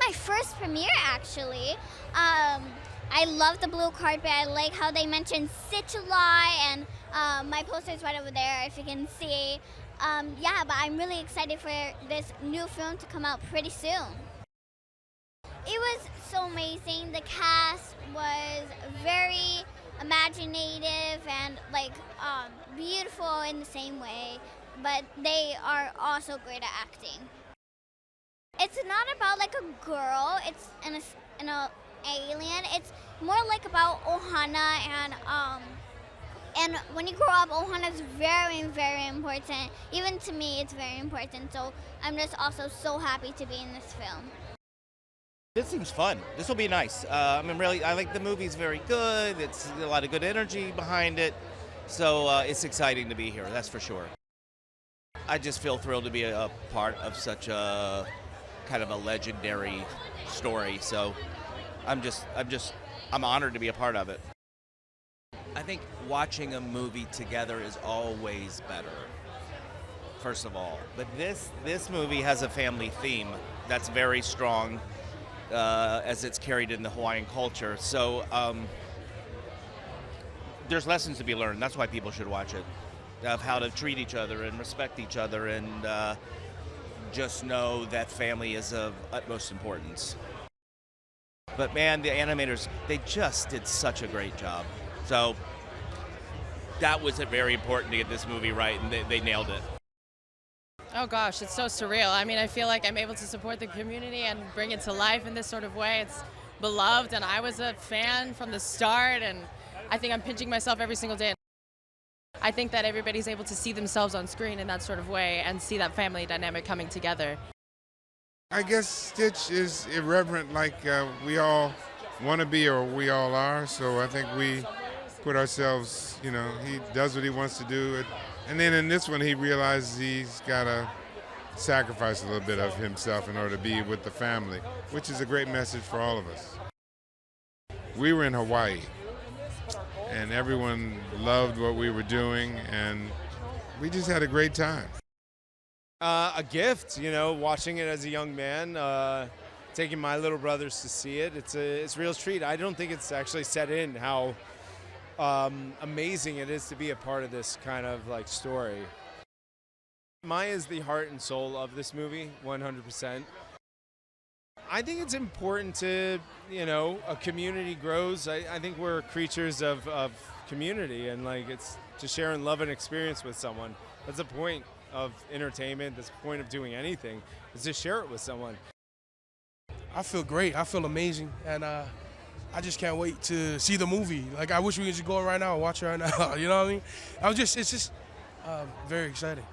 my first premiere, actually. I love the blue carpet. I like how they mentioned Situli, and my poster is right over there, if you can see. Yeah, but I'm really excited for this new film to come out pretty soon. It was so amazing. The cast was very imaginative and beautiful in the same way, but they are also great at acting. It's not about like a girl. It's an alien. It's more like about Ohana and when you grow up, Ohana is very, very important. Even to me, it's very important. So I'm just also so happy to be in this film. This seems fun. This will be nice. I like the movie's very good. It's a lot of good energy behind it. So it's exciting to be here, that's for sure. I just feel thrilled to be a part of such a kind of a legendary story. So I'm honored to be a part of it. I think watching a movie together is always better, first of all. But this movie has a family theme that's very strong. As it's carried in the Hawaiian culture. So there's lessons to be learned. That's why people should watch it, of how to treat each other and respect each other, and just know that family is of utmost importance. But man, the animators, they just did such a great job. So that was very important to get this movie right, and they nailed it. Oh gosh, it's so surreal. I mean, I feel like I'm able to support the community and bring it to life in this sort of way. It's beloved, and I was a fan from the start, and I think I'm pinching myself every single day. I think that everybody's able to see themselves on screen in that sort of way and see that family dynamic coming together. I guess Stitch is irreverent like we all want to be, or we all are, so I think we put ourselves, he does what he wants to do. And then in this one, he realizes he's got to sacrifice a little bit of himself in order to be with the family, which is a great message for all of us. We were in Hawaii, and everyone loved what we were doing, and we just had a great time. A gift, watching it as a young man, taking my little brothers to see it. It's a real treat. I don't think it's actually set in how amazing it is to be a part of this kind of story. Maya is the heart and soul of this movie, 100%. I think it's important to, a community grows. I think we're creatures of community, and it's to share and love an experience with someone. That's the point of entertainment. That's the point of doing anything, is to share it with someone. I feel great. I feel amazing, and I just can't wait to see the movie. I wish we could just go right now and watch it right now. You know what I mean? It's just very exciting.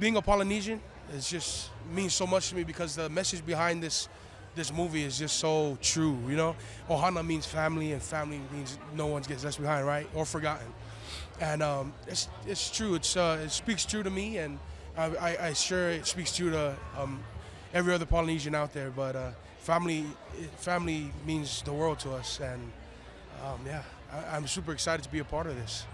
Being a Polynesian just means so much to me, because the message behind this movie is just so true. Ohana means family, and family means no one gets left behind, right, or forgotten. And it's true. It speaks true to me, and I sure it speaks true to every other Polynesian out there. But family means the world to us, and I'm super excited to be a part of this.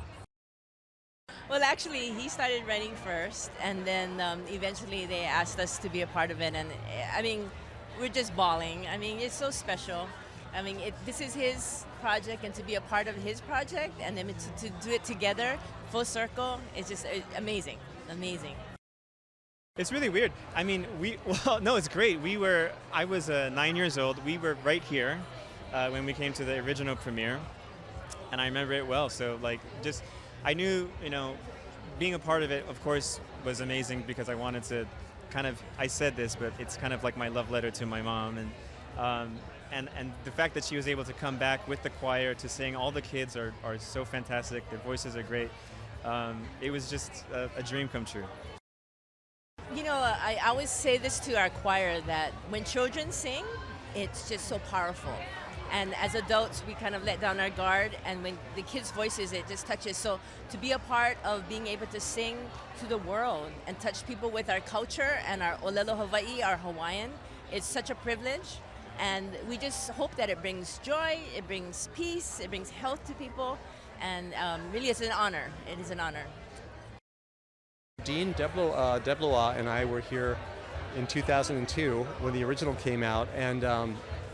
Well, actually, he started writing first, and then eventually they asked us to be a part of it, and we're just bawling. It's so special. This is his project, and to be a part of his project, and then to do it together, full circle, it's just amazing. It's really weird. It's great. I was 9 years old. We were right here when we came to the original premiere, and I remember it well. So I knew, being a part of it, of course, was amazing, because I wanted to I said this, but it's kind of like my love letter to my mom, and the fact that she was able to come back with the choir to sing. All the kids are so fantastic. Their voices are great. It was just a dream come true. I always say this to our choir, that when children sing, it's just so powerful. And as adults, we kind of let down our guard, and when the kids' voices, it just touches. So to be a part of being able to sing to the world and touch people with our culture and our Olelo Hawaii, our Hawaiian, it's such a privilege. And we just hope that it brings joy, it brings peace, it brings health to people, and really it's an honor. It is an honor. Dean Deblois and I were here in 2002 when the original came out, and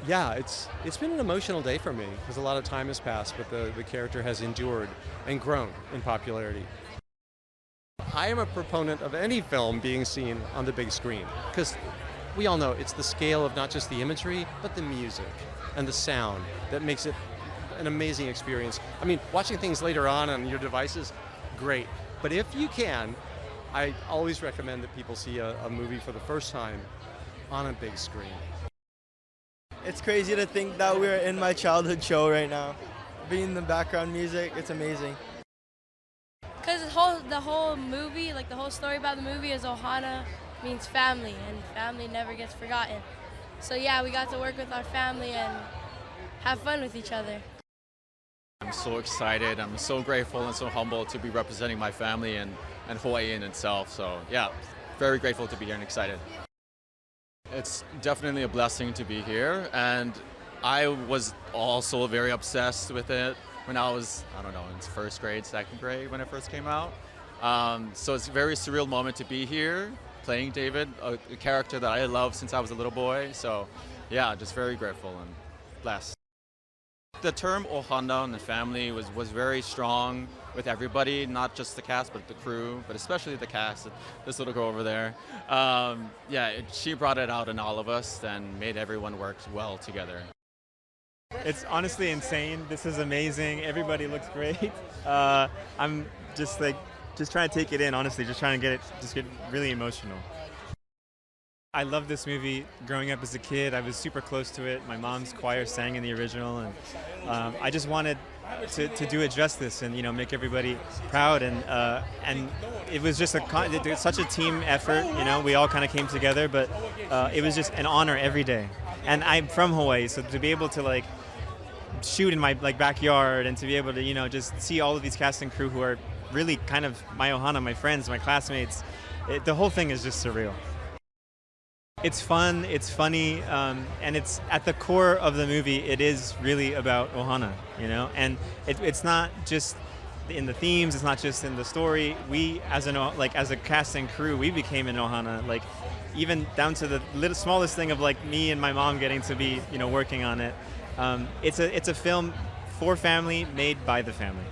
yeah, it's been an emotional day for me because a lot of time has passed, but the character has endured and grown in popularity. I am a proponent of any film being seen on the big screen because we all know it's the scale of not just the imagery, but the music and the sound that makes it an amazing experience. I mean, watching things later on your devices, great. But if you can, I always recommend that people see a movie for the first time on a big screen. It's crazy to think that we're in my childhood show right now. Being the background music, it's amazing. Because the whole movie, like the whole story about the movie is Ohana means family, and family never gets forgotten. So yeah, we got to work with our family and have fun with each other. I'm so excited. I'm so grateful and so humbled to be representing my family and Hawaii in itself. So yeah, very grateful to be here and excited. It's definitely a blessing to be here, and I was also very obsessed with it when I was, I don't know, in first grade, second grade when it first came out. So it's a very surreal moment to be here, playing David, a character that I love since I was a little boy. So yeah, just very grateful and blessed. The term ohana and the family was very strong with everybody, not just the cast, but the crew, but especially the cast. This little girl over there. She brought it out in all of us and made everyone work well together. It's honestly insane. This is amazing. Everybody looks great. I'm just trying to take it in, honestly, just trying to get really emotional. I love this movie. Growing up as a kid, I was super close to it. My mom's choir sang in the original, and I just wanted to do it justice and make everybody proud. And it was just such a team effort. We all kind of came together, but it was just an honor every day. And I'm from Hawaii, so to be able to shoot in my backyard and to be able to just see all of these cast and crew who are really kind of my ohana, my friends, my classmates, the whole thing is just surreal. It's fun, it's funny, and it's at the core of the movie. It is really about ohana, and it's not just in the themes. It's not just in the story. We, as a cast and crew, we became an ohana. Even down to the smallest thing of me and my mom getting to be working on it. It's a film for family, made by the family.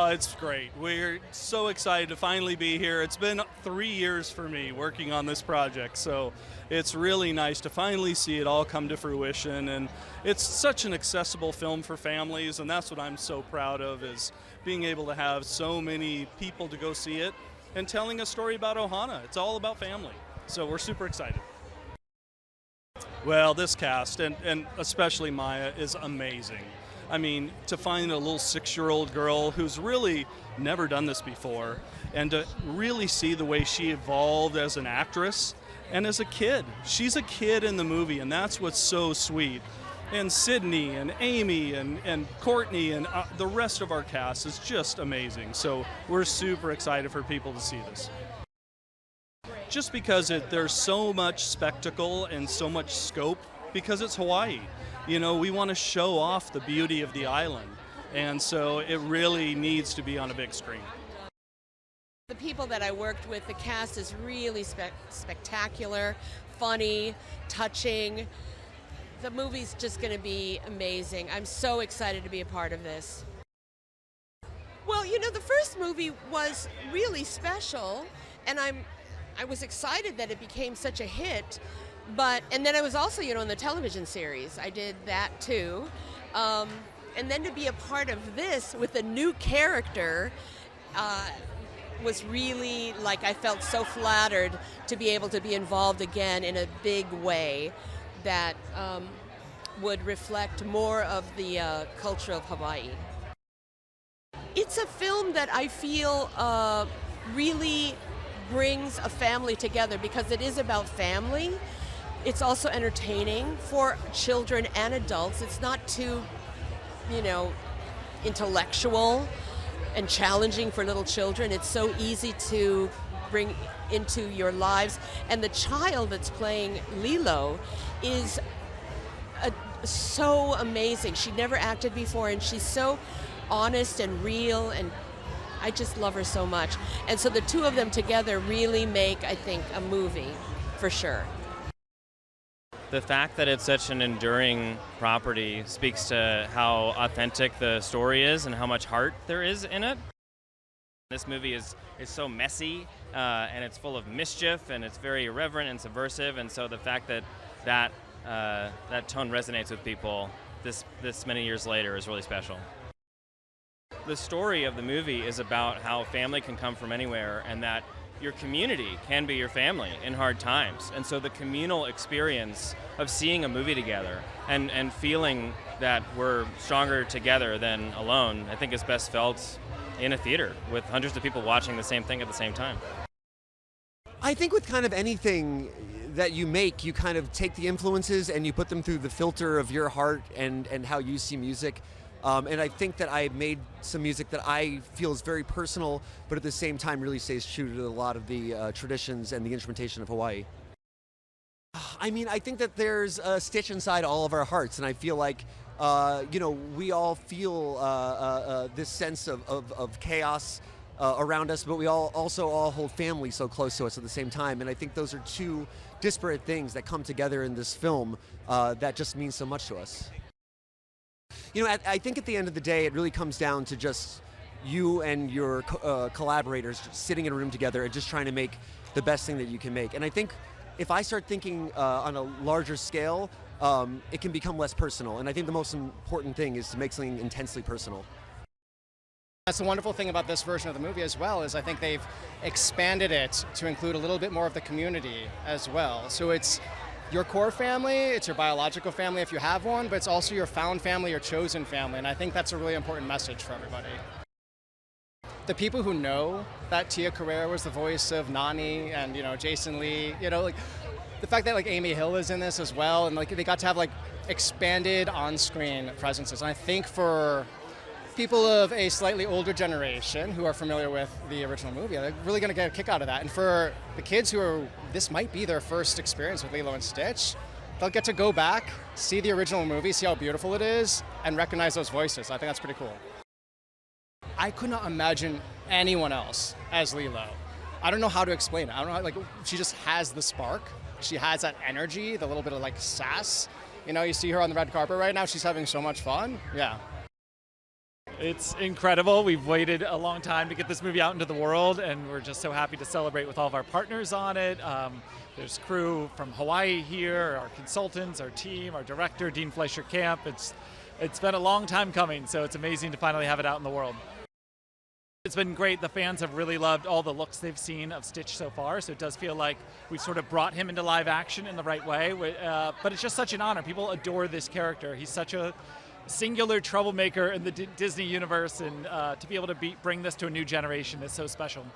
It's great. We're so excited to finally be here. It's been 3 years for me working on this project, so it's really nice to finally see it all come to fruition. And it's such an accessible film for families, and that's what I'm so proud of, is being able to have so many people to go see it and telling a story about ohana. It's all about family, so we're super excited. Well, this cast, and especially Maya, is amazing. I mean, to find a little 6-year-old girl who's really never done this before, and to really see the way she evolved as an actress and as a kid. She's a kid in the movie, and that's what's so sweet. And Sydney and Amy and Courtney and the rest of our cast is just amazing. So we're super excited for people to see this. Just because there's so much spectacle and so much scope, because it's Hawaii. We want to show off the beauty of the island, and so it really needs to be on a big screen. The people that I worked with, the cast is really spectacular, funny, touching. The movie's just going to be amazing. I'm so excited to be a part of this. Well, the first movie was really special, and I was excited that it became such a hit. And then I was also, in the television series. I did that too. And then to be a part of this with a new character was really, I felt so flattered to be able to be involved again in a big way that would reflect more of the culture of Hawaii. It's a film that I feel really brings a family together because it is about family. It's also entertaining for children and adults. It's not too, intellectual and challenging for little children. It's so easy to bring into your lives. And the child that's playing Lilo is so amazing. She never acted before, and she's so honest and real, and I just love her so much. And so the two of them together really make, I think, a movie. for sure. The fact that it's such an enduring property speaks to how authentic the story is and how much heart there is in it. This movie is so messy, and it's full of mischief, and it's very irreverent and subversive, and so the fact that that tone resonates with people this many years later is really special. The story of the movie is about how family can come from anywhere, and that your community can be your family in hard times. And so the communal experience of seeing a movie together and feeling that we're stronger together than alone, I think is best felt in a theater with hundreds of people watching the same thing at the same time. I think with kind of anything that you make, you kind of take the influences and you put them through the filter of your heart and how you see music. And I think that I made some music that I feel is very personal, but at the same time really stays true to a lot of the traditions and the instrumentation of Hawaii. I mean, I think that there's a Stitch inside all of our hearts, and I feel like, we all feel this sense of chaos around us, but we also all hold family so close to us at the same time. And I think those are two disparate things that come together in this film that just means so much to us. I think at the end of the day, it really comes down to just you and your collaborators sitting in a room together and just trying to make the best thing that you can make. And I think if I start thinking on a larger scale, it can become less personal. And I think the most important thing is to make something intensely personal. That's the wonderful thing about this version of the movie as well, is I think they've expanded it to include a little bit more of the community as well. So it's your core family, it's your biological family if you have one, but it's also your found family, your chosen family, and I think that's a really important message for everybody. The people who know that Tia Carrere was the voice of Nani and Jason Lee, the fact that Amy Hill is in this as well, and they got to have expanded on-screen presences. And I think for people of a slightly older generation who are familiar with the original movie, they're really going to get a kick out of that. And for the kids this might be their first experience with Lilo and Stitch, they'll get to go back, see the original movie, see how beautiful it is, and recognize those voices. I think that's pretty cool. I could not imagine anyone else as Lilo. I don't know how to explain it. I don't know, she just has the spark. She has that energy, the little bit of sass. You see her on the red carpet right now, she's having so much fun. Yeah. It's incredible. We've waited a long time to get this movie out into the world, and we're just so happy to celebrate with all of our partners on it. There's crew from Hawaii here, our consultants, our team, our director, Dean Fleischer Camp. It's been a long time coming, so it's amazing to finally have it out in the world. It's been great. The fans have really loved all the looks they've seen of Stitch so far, so it does feel like we've sort of brought him into live action in the right way. But it's just such an honor. People adore this character. He's such a singular troublemaker in the Disney universe, and to be able to bring this to a new generation is so special.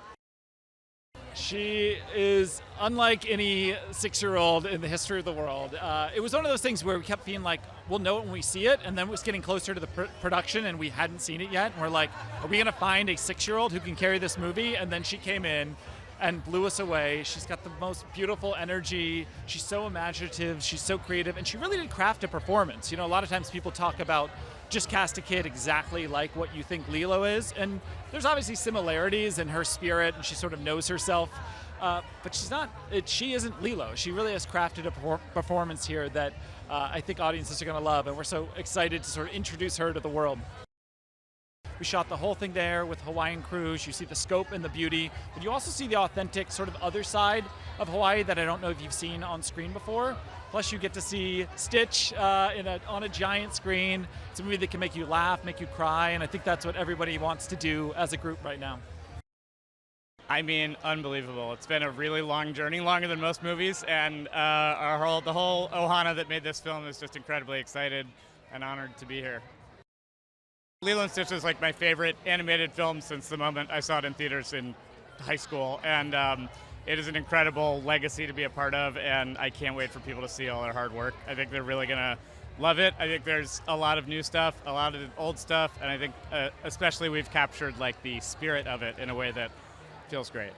She is unlike any 6-year-old in the history of the world. It was one of those things where we kept feeling like we'll know it when we see it, and then it was getting closer to the production and we hadn't seen it yet, and we're like, are we going to find a 6-year-old who can carry this movie? And then she came in and blew us away. She's got the most beautiful energy. She's so imaginative. She's so creative. And she really did craft a performance. A lot of times people talk about just cast a kid exactly like what you think Lilo is. And there's obviously similarities in her spirit, and she sort of knows herself. But she's not. She isn't Lilo. She really has crafted a performance here that I think audiences are going to love. And we're so excited to sort of introduce her to the world. We shot the whole thing there with Hawaiian crews. You see the scope and the beauty, but you also see the authentic sort of other side of Hawaii that I don't know if you've seen on screen before. Plus you get to see Stitch on a giant screen. It's a movie that can make you laugh, make you cry, and I think that's what everybody wants to do as a group right now. I mean, unbelievable. It's been a really long journey, longer than most movies, and the whole ohana that made this film is just incredibly excited and honored to be here. Lilo and Stitch is my favorite animated film since the moment I saw it in theaters in high school, and it is an incredible legacy to be a part of, and I can't wait for people to see all our hard work. I think they're really going to love it. I think there's a lot of new stuff, a lot of old stuff, and I think especially we've captured the spirit of it in a way that feels great.